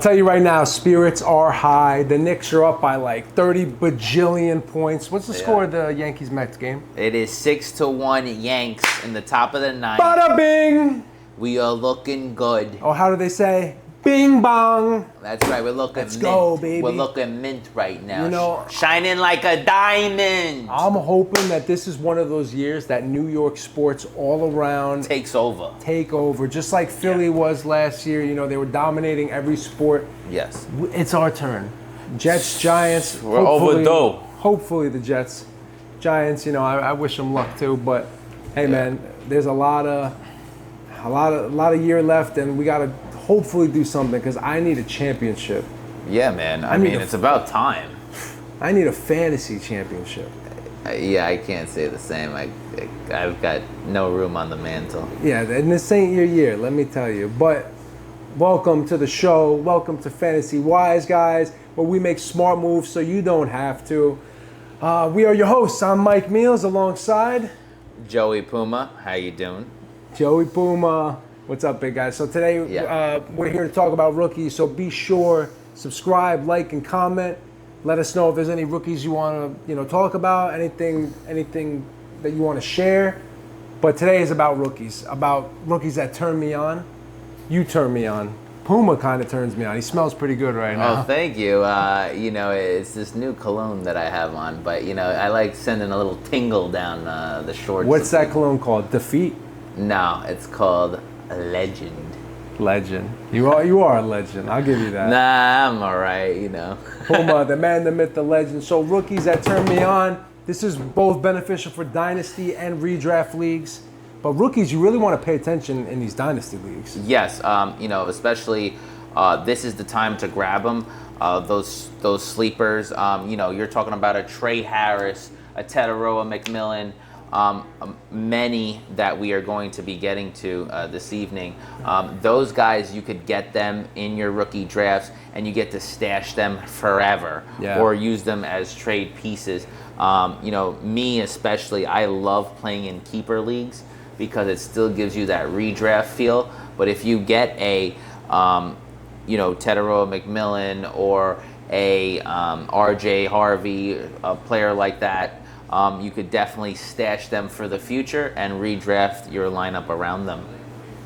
Tell you right now, spirits are high. The Knicks are up by like 30 bajillion points. What's the score of the Yankees-Mets game? It is 6-1 Yanks in the top of the ninth. Bada bing! We are looking good. Oh, how do they say? Bing bong! That's right, we're looking Let's mint. go, baby. We're looking mint right now. You know, shining like a diamond. I'm hoping that this is one of those years that New York sports all around Takes over. take over. Just like Philly was last year. You know, they were dominating every sport. Yes. It's our turn. Jets, Giants. We're overdue. Hopefully the Jets, Giants. You know, I wish them luck too. But hey, man, there's a lot of year left, and we gotta hopefully do something because I need a championship. Yeah, man. I mean, it's about time. I need a fantasy championship. Yeah, I can't say the same. I've got no room on the mantle. Yeah, and this ain't your year, let me tell you. But welcome to the show. Welcome to Fantasy Wise, guys, where we make smart moves so you don't have to. We are your hosts. I'm Mike Meals alongside Joey Puma, how you doing? Joey Puma. What's up, big guys? So today we're here to talk about rookies. So be sure, subscribe, like, and comment. Let us know if there's any rookies you want to, talk about. Anything that you want to share. But today is about rookies that turn me on. You turn me on. Puma kind of turns me on. He smells pretty good right now. Oh, thank you. It's this new cologne that I have on, but I like sending a little tingle down the shorts. What's that cologne called? Defeat? No, it's called Legend. Legend. You are a legend. I'll give you that. Nah, I'm all right, Puma, the man, the myth, the legend. So rookies that turn me on. This is both beneficial for Dynasty and Redraft leagues. But rookies, you really want to pay attention in these Dynasty leagues. Yes, especially this is the time to grab them. Those sleepers. You're talking about a Trey Harris, a Tetaroa McMillan. Many that we are going to be getting to this evening. Those guys, you could get them in your rookie drafts and you get to stash them forever or use them as trade pieces. Me especially, I love playing in keeper leagues because it still gives you that redraft feel. But if you get a Tetaroa McMillan or a RJ Harvey, a player like that, you could definitely stash them for the future and redraft your lineup around them.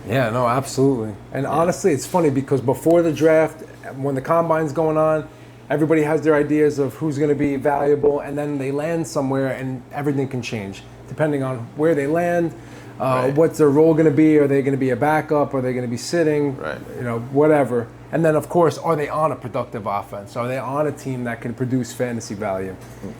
Yeah, no, absolutely. And honestly, it's funny because before the draft, when the combine's going on, everybody has their ideas of who's going to be valuable, and then they land somewhere and everything can change depending on where they land, what's their role going to be. Are they going to be a backup? Are they going to be sitting? Right. Whatever. And then, of course, are they on a productive offense? Are they on a team that can produce fantasy value?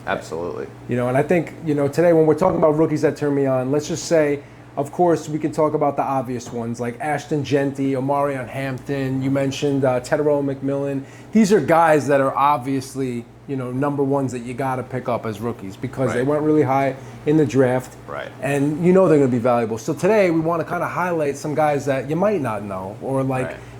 Absolutely. And I think, today when we're talking about rookies that turn me on, let's just say, of course, we can talk about the obvious ones like Ashton Genty, Omarion Hampton. You mentioned Tetaroa McMillan. These are guys that are obviously, number ones that you got to pick up as rookies because they went really high in the draft. Right. And they're going to be valuable. So today we want to kind of highlight some guys that you might not know or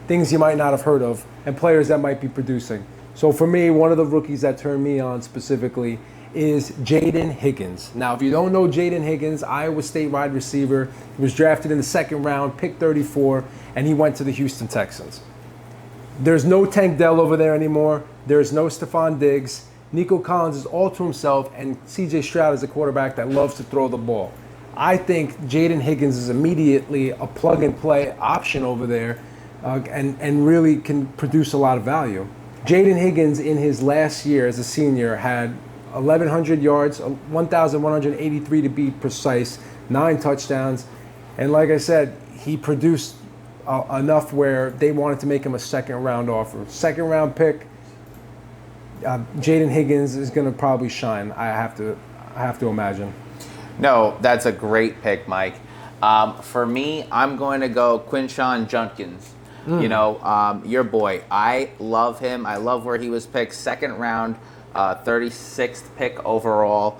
things you might not have heard of and players that might be producing. So for me, one of the rookies that turned me on specifically is Jaden Higgins. Now, if you don't know Jaden Higgins, Iowa State wide receiver. He was drafted in the second round, pick 34, and he went to the Houston Texans. There's no Tank Dell over there anymore. There's no Stephon Diggs. Nico Collins is all to himself, and C.J. Stroud is a quarterback that loves to throw the ball. I think Jaden Higgins is immediately a plug-and-play option over there and really can produce a lot of value. Jaden Higgins, in his last year as a senior, had 1,100 yards, 1,183 to be precise, 9 touchdowns. And like I said, he produced enough where they wanted to make him a second-round offer. Second-round pick, Jaden Higgins is going to probably shine, I have to imagine. No, that's a great pick, Mike. For me, I'm going to go Quinshon Judkins. Your boy. I love him. I love where he was picked. Second round, 36th pick overall.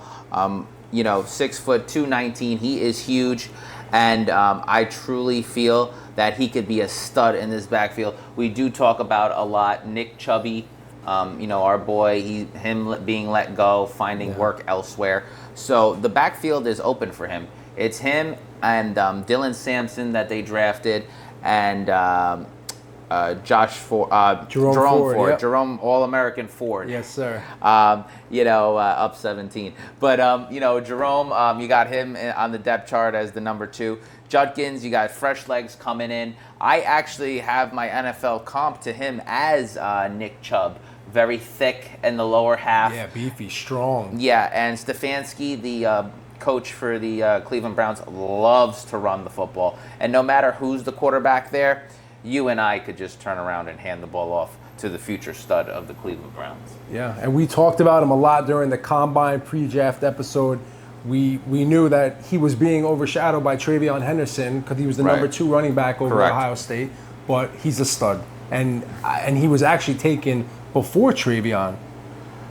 6 foot, 219. He is huge. And I truly feel that he could be a stud in this backfield. We do talk about a lot Nick Chubb, our boy, him being let go, finding work elsewhere. So the backfield is open for him. It's him and Dylan Sampson that they drafted, and Jerome Ford, yep. Jerome All-American Ford. Yes, sir. Up 17. But Jerome, you got him on the depth chart as the number 2. Judkins, you got fresh legs coming in. I actually have my NFL comp to him as Nick Chubb. Very thick in the lower half. Yeah, beefy, strong. Yeah, and Stefanski, the coach for the Cleveland Browns, loves to run the football. And no matter who's the quarterback there, you and I could just turn around and hand the ball off to the future stud of the Cleveland Browns. Yeah, and we talked about him a lot during the Combine pre-draft episode. We knew that he was being overshadowed by Travion Henderson because he was the number 2 running back over Ohio State, but he's a stud. And he was actually taken before Travion.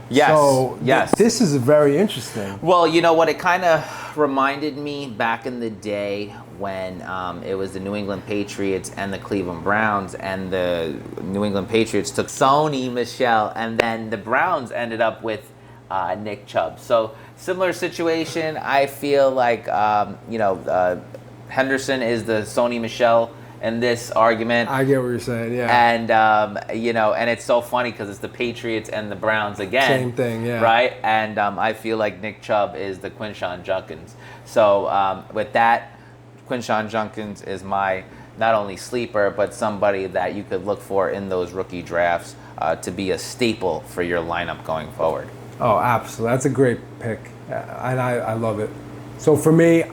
Yes. So yes. This is very interesting. Well, you know what? It kind of reminded me back in the day when it was the New England Patriots and the Cleveland Browns, and the New England Patriots took Sony Michel, and then the Browns ended up with Nick Chubb. So similar situation. I feel like Henderson is the Sony Michel in this argument. I get what you're saying, yeah. And and it's so funny because it's the Patriots and the Browns again. Same thing, yeah. Right? And I feel like Nick Chubb is the Quinshon Judkins. So with that, Quinshon Judkins is my not only sleeper, but somebody that you could look for in those rookie drafts to be a staple for your lineup going forward. Oh, absolutely. That's a great pick. And I love it. So for me,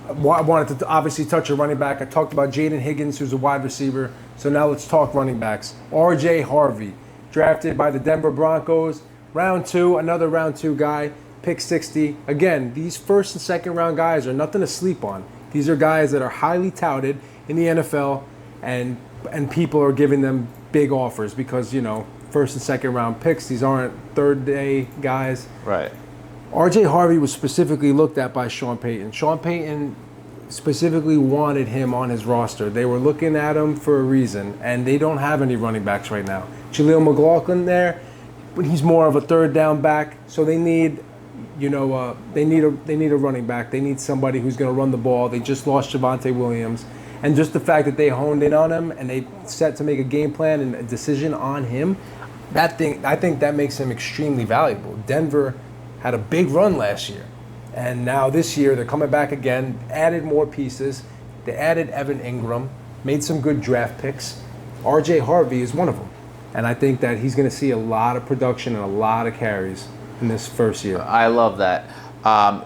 I wanted to obviously touch a running back. I talked about Jaden Higgins, who's a wide receiver. So now let's talk running backs. R.J. Harvey, drafted by the Denver Broncos. Round 2, another round 2 guy, pick 60. Again, these first and second round guys are nothing to sleep on. These are guys that are highly touted in the NFL, and people are giving them big offers because, first and second round picks. These aren't third day guys. Right. R.J. Harvey was specifically looked at by Sean Payton. Sean Payton specifically wanted him on his roster. They were looking at him for a reason, and they don't have any running backs right now. Jaleel McLaughlin there, but he's more of a third down back, so they need, they need a running back. They need somebody who's going to run the ball. They just lost Javonte Williams, and just the fact that they honed in on him and they set to make a game plan and a decision on him, I think that makes him extremely valuable. Denver had a big run last year, and now this year they're coming back again, added more pieces. They added Evan Ingram, made some good draft picks. R.J. Harvey is one of them, and I think that he's going to see a lot of production and a lot of carries in this first year. I love that.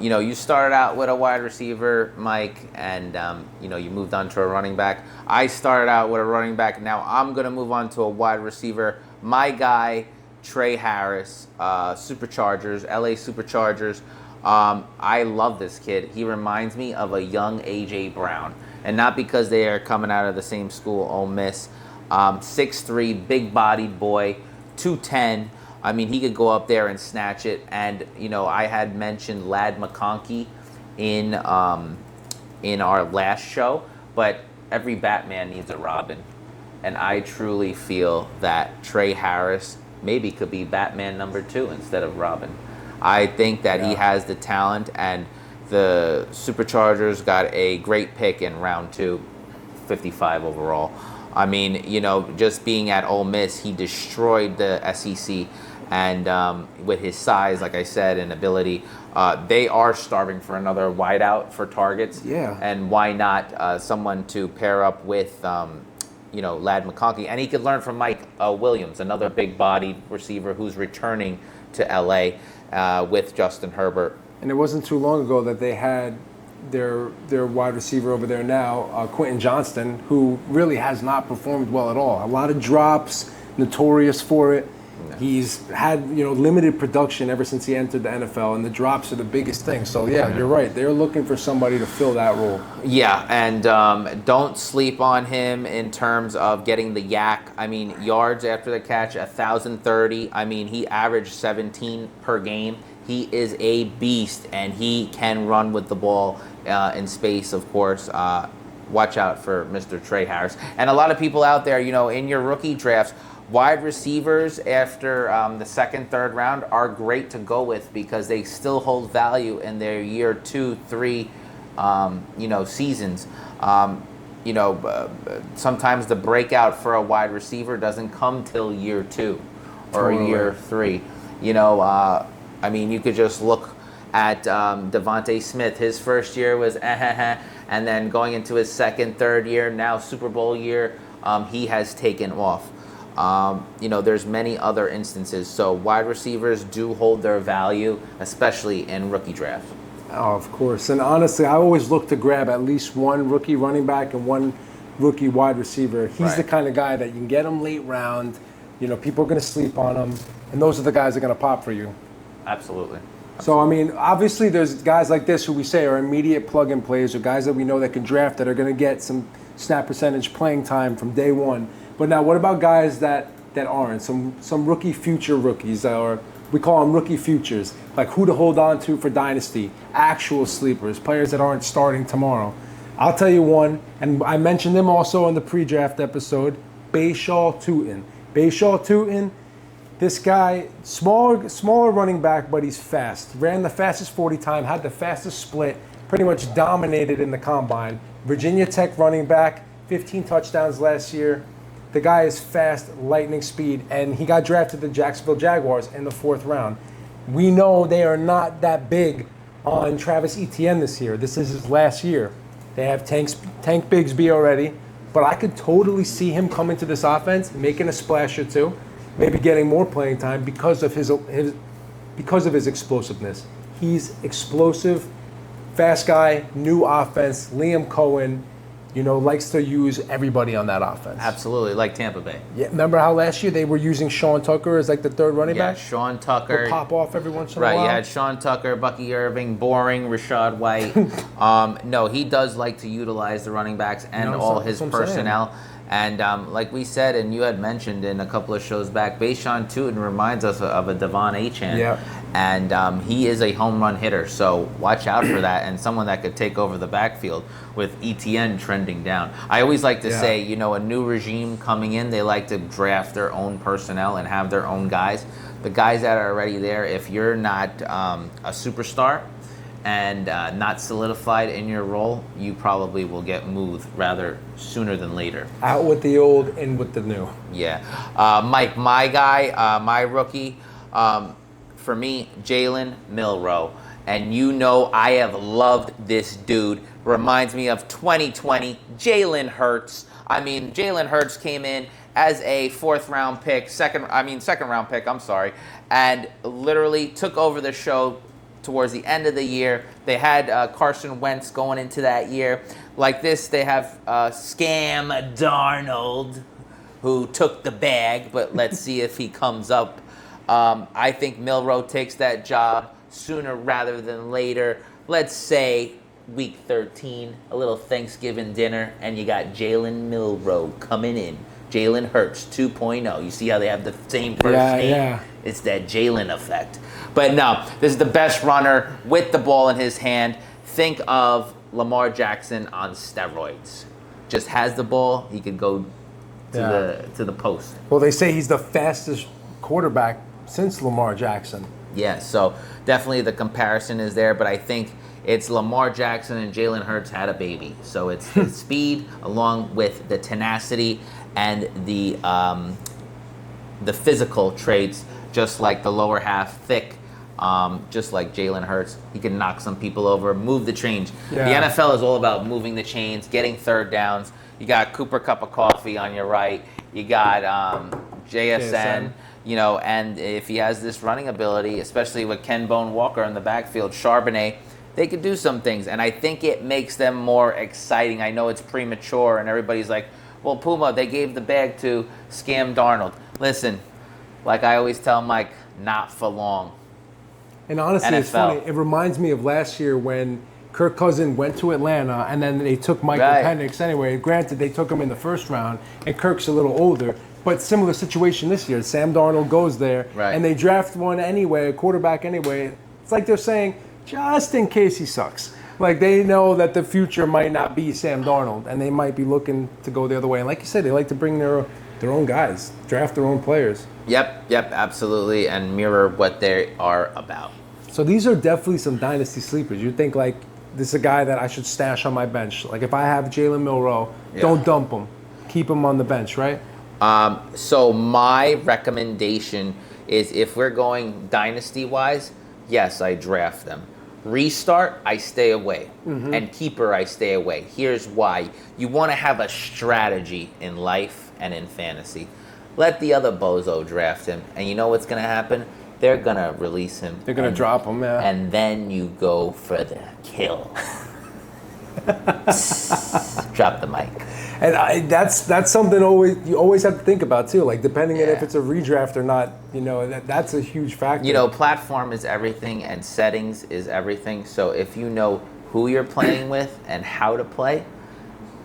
You started out with a wide receiver, Mike, and you moved on to a running back. I started out with a running back. Now I'm going to move on to a wide receiver. My guy, Trey Harris, Superchargers, LA Superchargers. I love this kid. He reminds me of a young A.J. Brown. And not because they are coming out of the same school, Ole Miss. 6'3", big-bodied boy, 210. I mean, he could go up there and snatch it. And, I had mentioned Ladd McConkey in our last show. But every Batman needs a Robin. And I truly feel that Trey Harris maybe could be Batman number 2 instead of Robin. I think that he has the talent, and the Superchargers got a great pick in round 2, 55 overall. I mean, just being at Ole Miss, he destroyed the SEC, and with his size, like I said, and ability, they are starving for another wideout for targets. Yeah. And why not someone to pair up with Ladd McConkey, and he could learn from Mike Williams, another big-bodied receiver who's returning to LA with Justin Herbert. And it wasn't too long ago that they had their wide receiver over there now, Quentin Johnston, who really has not performed well at all. A lot of drops, notorious for it. He's had limited production ever since he entered the NFL, and the drops are the biggest thing. So yeah, you're right. They're looking for somebody to fill that role. Yeah, and don't sleep on him in terms of getting the yak. I mean, yards after the catch, 1,030. I mean, he averaged 17 per game. He is a beast, and he can run with the ball in space, of course. Watch out for Mr. Trey Harris. And a lot of people out there, in your rookie drafts, wide receivers after the second, third round are great to go with because they still hold value in their year 2, 3, seasons. sometimes the breakout for a wide receiver doesn't come till year 2 or year 3. You could just look at Devontae Smith. His first year was and then going into his second, third year, now Super Bowl year, he has taken off. There's many other instances. So wide receivers do hold their value, especially in rookie draft. Oh, of course. And honestly, I always look to grab at least one rookie running back and one rookie wide receiver. He's the kind of guy that you can get him late round. People are going to sleep on him, and those are the guys that are going to pop for you. Absolutely. So, obviously there's guys like this who we say are immediate plug-in plays, or guys that we know that can draft that are going to get some snap percentage playing time from day one. But now, what about guys that aren't? Some rookie future rookies, or we call them rookie futures, like who to hold on to for Dynasty, actual sleepers, players that aren't starting tomorrow. I'll tell you one, and I mentioned him also in the pre-draft episode, Bashaw Tutin. Bashaw Tutin, this guy, smaller running back, but he's fast. Ran the fastest 40 time, had the fastest split, pretty much dominated in the combine. Virginia Tech running back, 15 touchdowns last year. The guy is fast, lightning speed, and he got drafted to the Jacksonville Jaguars in the 4th round. We know they are not that big on Travis Etienne this year. This is his last year. They have Tank Bigsby already, but I could totally see him coming to this offense, making a splash or two, maybe getting more playing time because of his explosiveness. He's explosive, fast guy, new offense. Liam Cohen, likes to use everybody on that offense. Absolutely, like Tampa Bay. Yeah, remember how last year they were using Sean Tucker as like the third running back? Yeah, Sean Tucker. He'll pop off every once in a while. Right, you had Sean Tucker, Bucky Irving, boring, Rashad White. No, he does like to utilize the running backs and all his personnel. And like we said, and you had mentioned in a couple of shows back, Bashaw Tutin reminds us of a Devon Achane. Yeah. And he is a home run hitter, so watch out for that, and someone that could take over the backfield with ETN trending down. I always like to say, a new regime coming in, they like to draft their own personnel and have their own guys. The guys that are already there, if you're not a superstar and not solidified in your role, you probably will get moved rather sooner than later. Out with the old, in with the new. Yeah. Mike, my guy, my rookie, for me, Jalen Milroe. And I have loved this dude. Reminds me of 2020, Jalen Hurts. Jalen Hurts came in as a second round pick, and literally took over the show towards the end of the year. They had Carson Wentz going into that year. Like this, they have Scam Darnold, who took the bag, but let's see if he comes up. I think Milroe takes that job sooner rather than later. Let's say week 13, a little Thanksgiving dinner, and you got Jalen Milroe coming in. Jalen Hurts 2.0. You see how they have the same first name? Yeah. It's that Jalen effect. But no, this is the best runner with the ball in his hand. Think of Lamar Jackson on steroids. Just has the ball, he could go to the post. Well, they say he's the fastest quarterback since Lamar Jackson. Yeah, so definitely the comparison is there, but I think it's Lamar Jackson and Jalen Hurts had a baby. So it's the speed along with the tenacity and the physical traits, just like the lower half, thick, just like Jalen Hurts. He can knock some people over, move the chains. Yeah. The NFL is all about moving the chains, getting third downs. You got Cooper Cup of Coffee on your right. You got JSN. And if he has this running ability, especially with Ken Bone Walker in the backfield, Charbonnet, they could do some things. And I think it makes them more exciting. I know it's premature, and everybody's like, well, Puma, they gave the bag to Scam Darnold. Listen, like I always tell Mike, not for long. And honestly, NFL. It's funny. It reminds me of last year when Kirk Cousins went to Atlanta, and then they took Michael Penix anyway. Granted, they took him in the first round, and Kirk's a little older. But similar situation this year. Sam Darnold goes there, and they draft one anyway, a quarterback anyway. It's like they're saying, just in case he sucks. Like they know that the future might not be Sam Darnold, and they might be looking to go the other way. And like you said, they like to bring their own guys, draft their own players. Yep, absolutely, and mirror what they are about. So these are definitely some dynasty sleepers. You think like this is a guy that I should stash on my bench. Like if I have Jalen Milroe, don't dump him. Keep him on the bench, right? So my recommendation is if we're going dynasty-wise, yes, I draft them. Restart, I stay away. And keeper, I stay away. Here's why. You want to have a strategy in life and in fantasy. Let the other bozo draft him. And you know what's going to happen? They're going to release him. They're going to drop him, yeah. And then you go for the kill. Drop the mic. And that's something you always have to think about too. Like depending on if it's a redraft or not, that's a huge factor. Platform is everything and settings is everything. So if you know who you're playing with and how to play,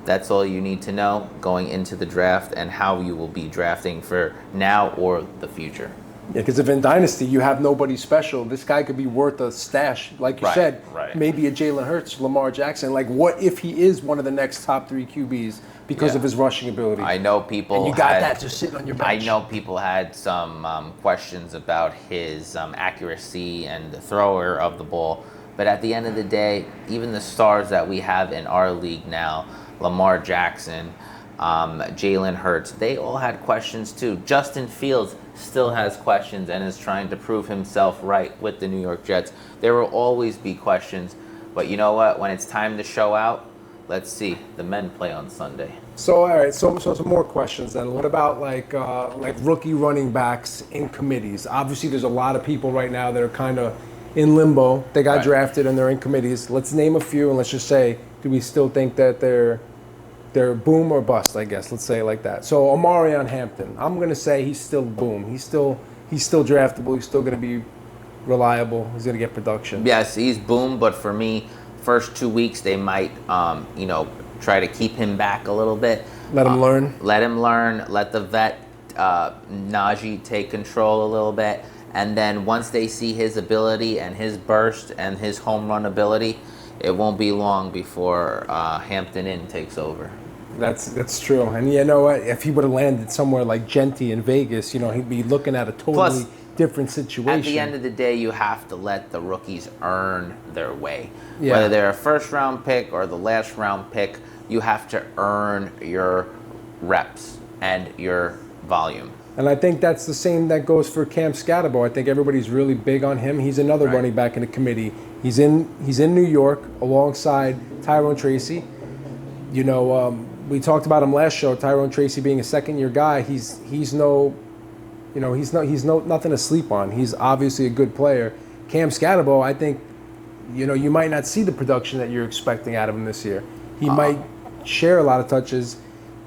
that's all you need to know going into the draft and how you will be drafting for now or the future. Yeah, because if in Dynasty you have nobody special, this guy could be worth a stash. Like you said, maybe a Jalen Hurts, Lamar Jackson. Like what if he is one of the next top 3 QBs because of his rushing ability? I know people. And you got that just sitting on your bench. I know people had some questions about his accuracy and the thrower of the ball. But at the end of the day, even the stars that we have in our league now, Lamar Jackson, Jalen Hurts, they all had questions too. Justin Fields still has questions and is trying to prove himself right with the New York Jets. There will always be questions, but you know what? When it's time to show out, let's see. The men play on Sunday. So all right, so some more questions then. What about like rookie running backs in committees? Obviously, there's a lot of people right now that are kind of in limbo. They got drafted and they're in committees. Let's name a few and let's just say, do we still think that they're boom or bust, I guess. Let's say it like that. So Omarion Hampton, I'm going to say he's still boom. He's still draftable. He's still going to be reliable. He's going to get production. Yes, he's boom, but for me, first 2 weeks they might, try to keep him back a little bit. Let him learn. Let him learn. Let the vet, Najee, take control a little bit. And then once they see his ability and his burst and his home run ability, it won't be long before Hampton Inn takes over. That's true. And you know what? If he would have landed somewhere like Genty in Vegas, he'd be looking at a totally different situation. At the end of the day, you have to let the rookies earn their way. Yeah. Whether they're a first-round pick or the last-round pick, you have to earn your reps and your volume. And I think that's the same that goes for Cam Scatterbo. I think everybody's really big on him. He's another running back in the committee. He's in New York alongside Tyrone Tracy. We talked about him last show. Tyrone Tracy being a second-year guy, he's nothing to sleep on. He's obviously a good player. Cam Scatterbo, I think, you might not see the production that you're expecting out of him this year. He might share a lot of touches.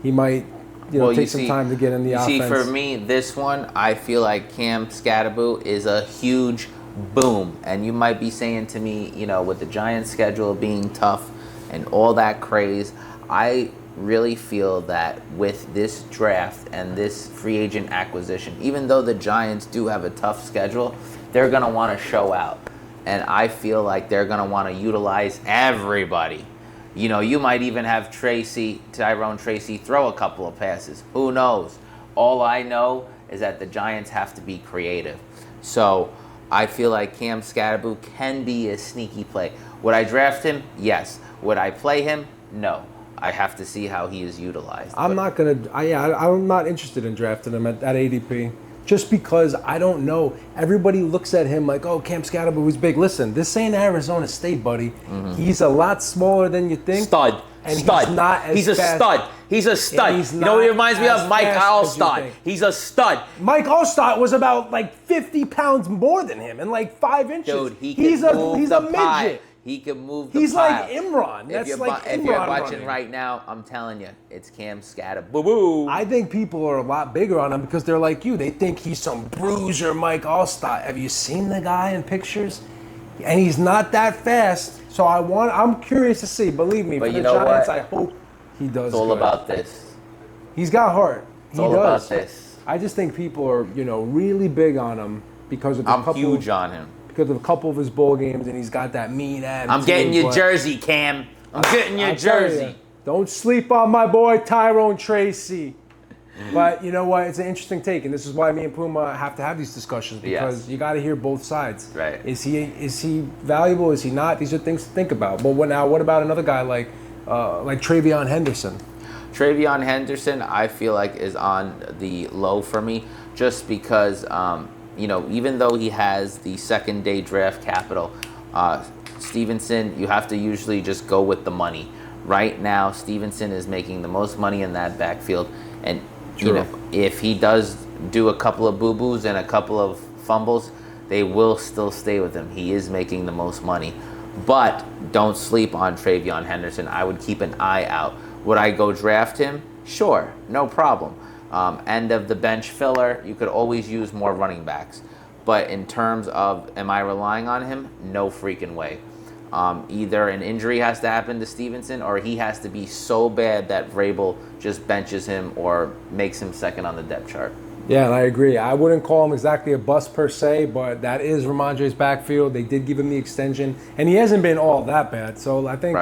He might, take some time to get in the offense. See, for me, this one, I feel like Cam Scatterbo is a huge boom. And you might be saying to me, with the Giants' schedule being tough and all that craze, I really feel that with this draft and this free agent acquisition, even though the Giants do have a tough schedule, they're going to want to show out. And I feel like they're going to want to utilize everybody. You might even have Tyrone Tracy throw a couple of passes. Who knows? All I know is that the Giants have to be creative. So I feel like Cam Scatterbo can be a sneaky play. Would I draft him? Yes. Would I play him? No. I have to see how he is utilized. I'm not interested in drafting him at ADP. Just because I don't know. Everybody looks at him like, oh, Cam Scatterbo is big. Listen, this ain't Arizona State, buddy. Mm-hmm. He's a lot smaller than you think. Stud. And he's not as He's a fast. Stud. He's a stud. You know what he reminds me of? Mike Allstott. He's a stud. Mike Allstott was about like 50 pounds more than him and like 5 inches. Dude, he's a midget. He can move the He's pile. Like Imran. That's if Imran you're watching running. right now, I'm telling you, it's Cam Scatterbo. I think people are a lot bigger on him because they're like you. They think he's some bruiser Mike Allstott. Have you seen the guy in pictures? And he's not that fast. So I'm curious to see. Believe me, but for you the know Giants, what? I hope he does. It's all good. about this. He's got heart. It's all about this. I just think people are, really big on him because of I'm huge on him. Because of a couple of his bowl games, and he's got that mean attitude. I'm getting your jersey, Cam. I'm getting your jersey. Don't sleep on my boy Tyrone Tracy. But you know what? It's an interesting take, and this is why me and Puma have to have these discussions because you got to hear both sides. Right. Is he valuable? Is he not? These are things to think about. But what about another guy like Travion Henderson? Travion Henderson, I feel like is on the low for me, just because even though he has the second day draft capital, Stevenson, you have to usually just go with the money. Right now, Stevenson is making the most money in that backfield, and if he does do a couple of boo-boos and a couple of fumbles, they will still stay with him. He is making the most money. But don't sleep on Travion Henderson. I would keep an eye out. Would I go draft him? Sure, no problem. End of the bench filler, you could always use more running backs. But in terms of, am I relying on him? No freaking way. Either an injury has to happen to Stevenson, or he has to be so bad that Vrabel just benches him or makes him second on the depth chart. Yeah, and I agree. I wouldn't call him exactly a bust per se, but that is Ramondre's backfield. They did give him the extension, and he hasn't been all that bad. So I think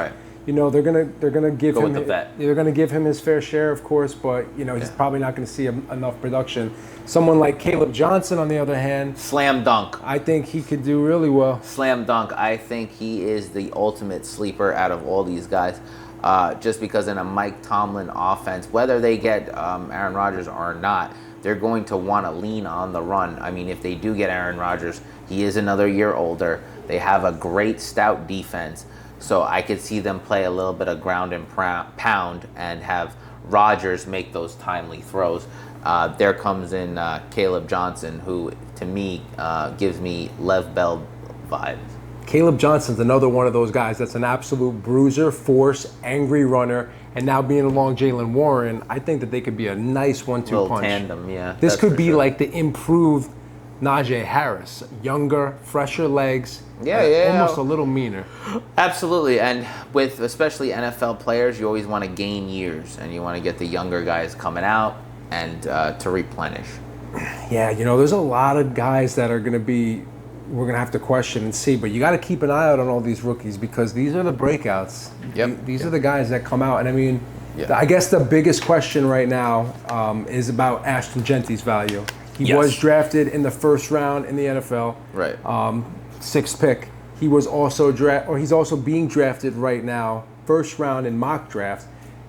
they're gonna give him they're gonna give him his fair share, of course, but he's probably not going to see enough production. Someone like Caleb Johnson, on the other hand, slam dunk. I think he could do really well. Slam dunk. I think he is the ultimate sleeper out of all these guys. Just because in a Mike Tomlin offense, whether they get Aaron Rodgers or not, they're going to want to lean on the run. I mean, if they do get Aaron Rodgers, he is another year older. They have a great stout defense. So I could see them play a little bit of ground and pound and have Rodgers make those timely throws. There comes in Caleb Johnson, who to me gives me Lev Bell vibes. Caleb Johnson's another one of those guys that's an absolute bruiser, force, angry runner, and now being along Jaylen Warren, I think that they could be a nice 1-2 little punch. Tandem, yeah. This could be like the improved Najee Harris, younger, fresher legs, almost a little meaner. Absolutely, and with especially NFL players, you always want to gain years, and you want to get the younger guys coming out and to replenish. Yeah, there's a lot of guys that are going to be, we're going to have to question and see, but you got to keep an eye out on all these rookies because these are the breakouts. These are the guys that come out, and I mean, I guess the biggest question right now is about Ashton Genty's value. He was drafted in the first round in the NFL. Right. 6th pick. He was also he's also being drafted right now, first round in mock draft.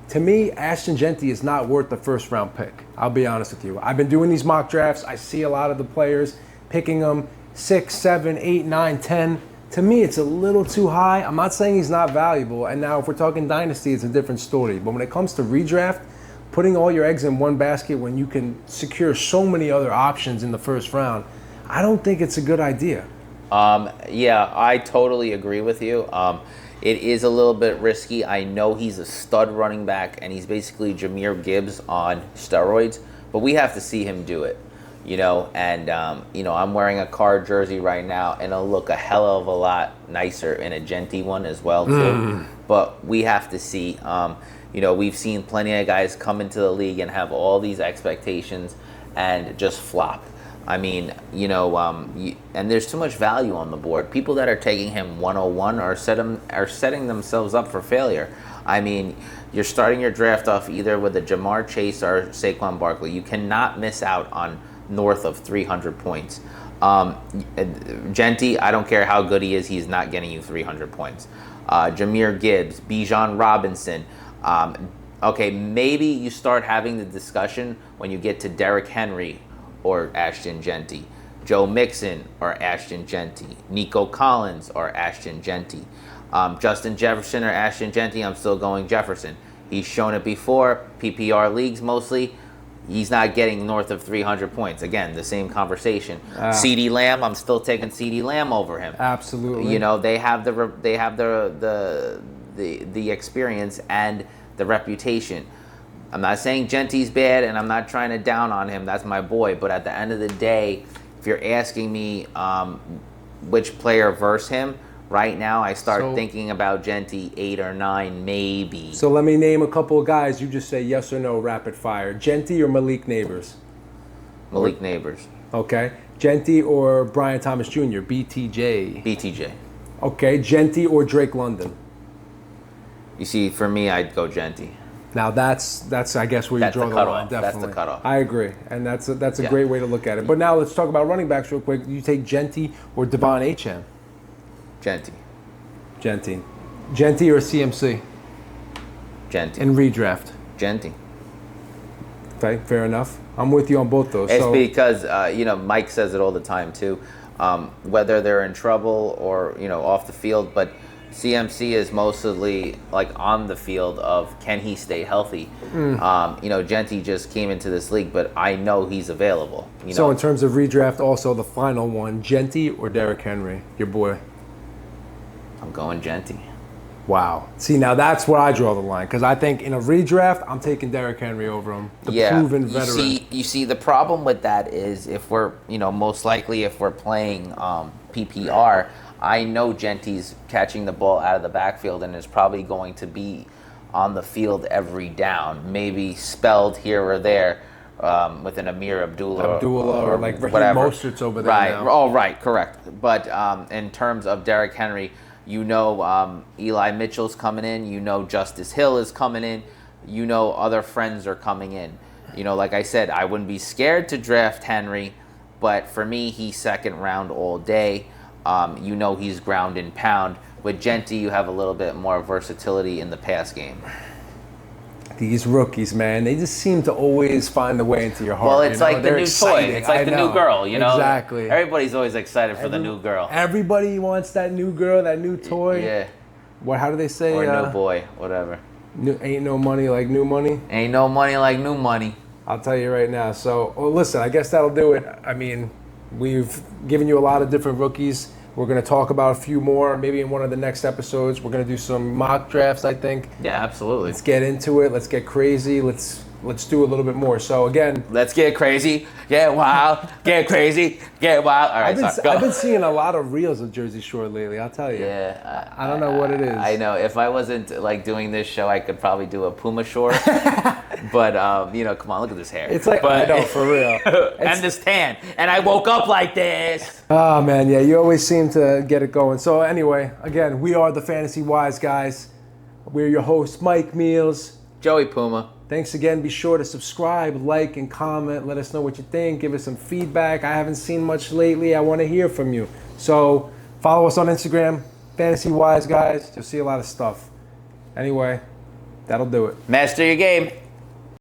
To me, Ashton Genty is not worth the first round pick. I'll be honest with you. I've been doing these mock drafts. I see a lot of the players picking them 6, 7, 8, 9, 10. To me, it's a little too high. I'm not saying he's not valuable. And now if we're talking Dynasty, it's a different story. But when it comes to redraft, putting all your eggs in one basket when you can secure so many other options in the first round, I don't think it's a good idea. I totally agree with you. It is a little bit risky. I know he's a stud running back, and he's basically Jahmyr Gibbs on steroids, but we have to see him do it, and, I'm wearing a Card jersey right now, and it'll look a hell of a lot nicer in a Genty one as well, too. But we have to see. We've seen plenty of guys come into the league and have all these expectations and just flop. I mean, and there's too much value on the board. People that are taking him 101 are setting themselves up for failure. I mean, you're starting your draft off either with a Jamar Chase or Saquon Barkley. You cannot miss out on north of 300 points. Genty, I don't care how good he is, he's not getting you 300 points. Jahmyr Gibbs, Bijan Robinson. Okay, maybe you start having the discussion when you get to Derrick Henry or Ashton Genty, Joe Mixon or Ashton Genty, Nico Collins or Ashton Genty, Justin Jefferson or Ashton Genty. I'm still going Jefferson. He's shown it before, PPR leagues mostly. He's not getting north of 300 points. Again, the same conversation. CeeDee Lamb, I'm still taking CeeDee Lamb over him. Absolutely. They have the experience and the reputation. I'm not saying Genty's bad, and I'm not trying to down on him. That's my boy. But at the end of the day, if you're asking me which player versus him, right now I start thinking about Genty 8 or 9, maybe. So let me name a couple of guys. You just say yes or no, rapid fire. Genty or Malik Neighbors? Malik Neighbors. Okay. Genty or Brian Thomas Jr., BTJ? BTJ. Okay. Genty or Drake London? You see, for me, I'd go Genty. Now that's I guess where you That's draw the the cutoff. line. Definitely, That's the cutoff. I agree, and that's a Yeah. great way to look at it. But now let's talk about running backs real quick. You take Genty or Devon Achane? Genty. Genty or CMC Genty. in redraft. Genty. Okay, fair enough. I'm with you on both those. It's So because Mike says it all the time too, whether they're in trouble or off the field. But CMC is mostly like on the field of can he stay healthy. Genty just came into this league, but I know he's available. So in terms of redraft, also the final one, Genty or Derrick Henry, your boy? I'm going Genty. Wow. See, now that's where I draw the line because I think in a redraft, I'm taking Derrick Henry over him, the proven veteran. You see, the problem with that is if we're, most likely if we're playing PPR, I know Genty's catching the ball out of the backfield and is probably going to be on the field every down, maybe spelled here or there with an Amir Abdullah or like Raheem whatever. Mostert's over there right. now. Oh, right, correct. But in terms of Derrick Henry, Eli Mitchell's coming in. Justice Hill is coming in. Other friends are coming in. Like I said, I wouldn't be scared to draft Henry, but for me, he's second round all day. He's ground and pound. With Genty, you have a little bit more versatility in the pass game. These rookies, man, they just seem to always find a way into your heart. Well, it's like the They're new exciting. toy. It's like the new girl, Exactly. Everybody's always excited for the new girl. Everybody wants that new girl, that new toy. Yeah. What? How do they say? Or new boy, whatever. Ain't no money like new money. Ain't no money like new money. I'll tell you right now. So, listen, I guess that'll do it. I mean, we've given you a lot of different rookies. We're going to talk about a few more, maybe in one of the next episodes. We're going to do some mock drafts, I think. Yeah, absolutely. Let's get into it. Let's get crazy. Let's do a little bit more. So, again, let's get crazy, get wild, get crazy, get wild. All right, I've been seeing a lot of reels of Jersey Shore lately, I'll tell you. Yeah. I don't know what it is. I know. If I wasn't like doing this show, I could probably do a Puma short. But, come on, look at this hair. It's like, I know, for real. And this tan. And I woke up like this. Oh, man, yeah, you always seem to get it going. So, anyway, again, we are the Fantasy Wise Guys. We're your hosts, Mike Meals. Joey Puma. Thanks again. Be sure to subscribe, like, and comment. Let us know what you think. Give us some feedback. I haven't seen much lately. I want to hear from you. So follow us on Instagram, Fantasy Wise Guys. You'll see a lot of stuff. Anyway, that'll do it. Master your game.